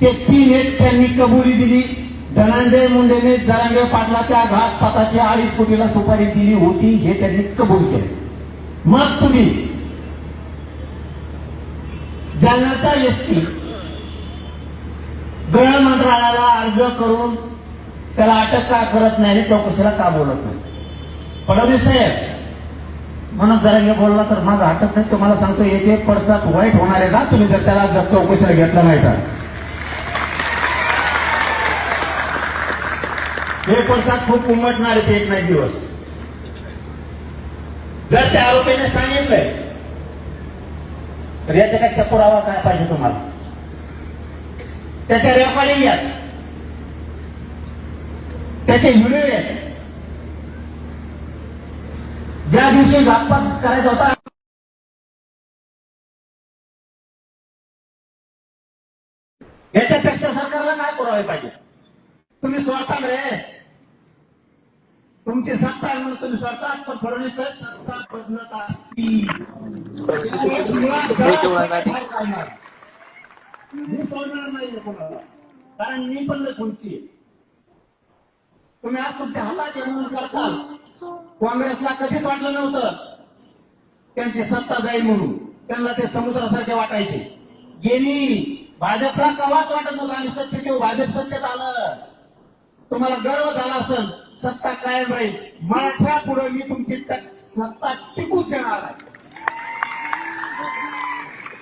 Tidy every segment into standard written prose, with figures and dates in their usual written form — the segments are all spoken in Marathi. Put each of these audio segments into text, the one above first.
ते 3-1 त्यांनी कबुली दिली. धनंजय मुंडेने जरांगे पाटलाच्या घातपाताची 2.5 कोटीला सुपारी दिली होती हे त्यांनी कबूल केले. मग तुम्ही जालन्याचा एसटी गृह मंत्रालयाला अर्ज करून त्याला अटक का करत नाही आणि चौकशीला का बोलत नाही? फडणवीस साहेब म्हणून जरांगे बोलला तर माझा अटक नाही. तुम्हाला सांगतो याचे पडसाद वाईट होणार आहे ना तुम्ही जर त्याला चौकशीला घेतला नाही तर. हे पडसाद खूप उमटणार आहे एक नाही दिवस. जर त्या आरोपीने सांगितलंय तर याच्यापेक्षा पुरावा काय पाहिजे तुम्हाला? त्याच्या रेकॉर्डिंग आहेत, त्याचे व्हिडिओ आहेत. ज्या दिवशी घातपात करायचा होता याच्यापेक्षा सरकारला काय पुरावे पाहिजे? तुम्ही सोडता रे, तुमची सत्ता आहे म्हणून तुम्ही सोडता. पण फडणवीस सत्ता बदलत असती मी सोडणार नाही कोणाला, कारण मी पण कोणची. तुम्ही आज तुमच्या हातात येऊन करताल. काँग्रेसला कधीच वाटलं नव्हतं त्यांची सत्ता जाईल म्हणून. त्यांना ते समुद्रासारखे वाटायचे. गेली भाजपला कवाच वाटत नव्हतं आणि सत्तेत येऊ भाजप सत्तेत आलं. तुम्हाला गर्व झाला असेल सत्ता कायम राहील. मराठा पुढे मी तुमची सत्ता टिकूच देणार आहे.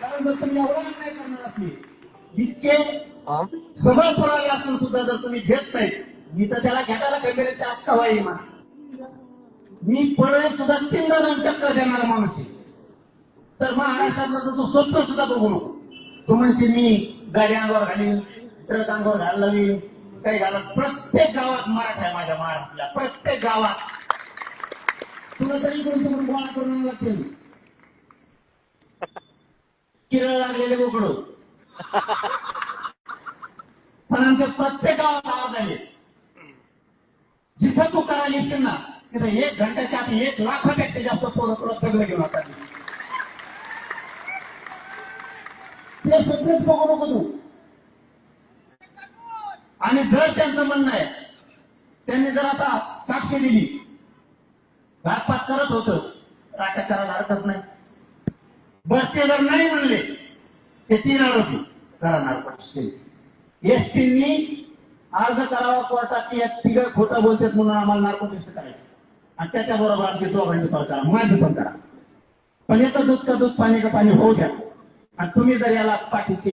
कारण जर तुम्ही एवढा अन्याय करणार असली इतके सगळं पुरावे असून सुद्धा जर तुम्ही घेत नाही, मी तर त्याला घेताला कॅमेऱ्याच्या आत्ता व्हाई मा मी पडळे सुद्धा 3 जण टक्कर देणारा माणूस आहे. तर महाराष्ट्रातला तो स्वप्न सुद्धा बघू नको. तू म्हणशी मी गाडी अंगावर घालीन, ट्रक अंगावर घालला मी काही घालत. प्रत्येक गावात मराठा आहे माझ्या महाराष्ट्राला. प्रत्येक गावात तुला तरी कोणतं गोळा करून लागते किरळ लागलेले बोकडो. पण आमच्या प्रत्येक गावात आवाज आले. जिथं तू करायला येशील ना तिथं 1 घंट्याच्या आत 1 लाखापेक्षा जास्त पोरं तुला तगडं घेऊन आता ते सगळेच बघू नको तू. आणि जर त्यांचं म्हणणं आहे त्यांनी जर आता साक्ष दिली घातपात करत होतं तर अटक करायला हरकत नाही. बरं ते जर नाही म्हणले ते 3 आरोपी करणार एसपींनी अर्ज करावा कोर्टात की 3 खोटं बोलतात म्हणून आम्हाला नार्कोटिक्स करायचं आणि त्याच्याबरोबर आमची दोघांची पण करा, माझं पण करा. पण याचं दूध का दूध पाणी का पाणी होऊ द्या. आणि तुम्ही जर याला पाठीशी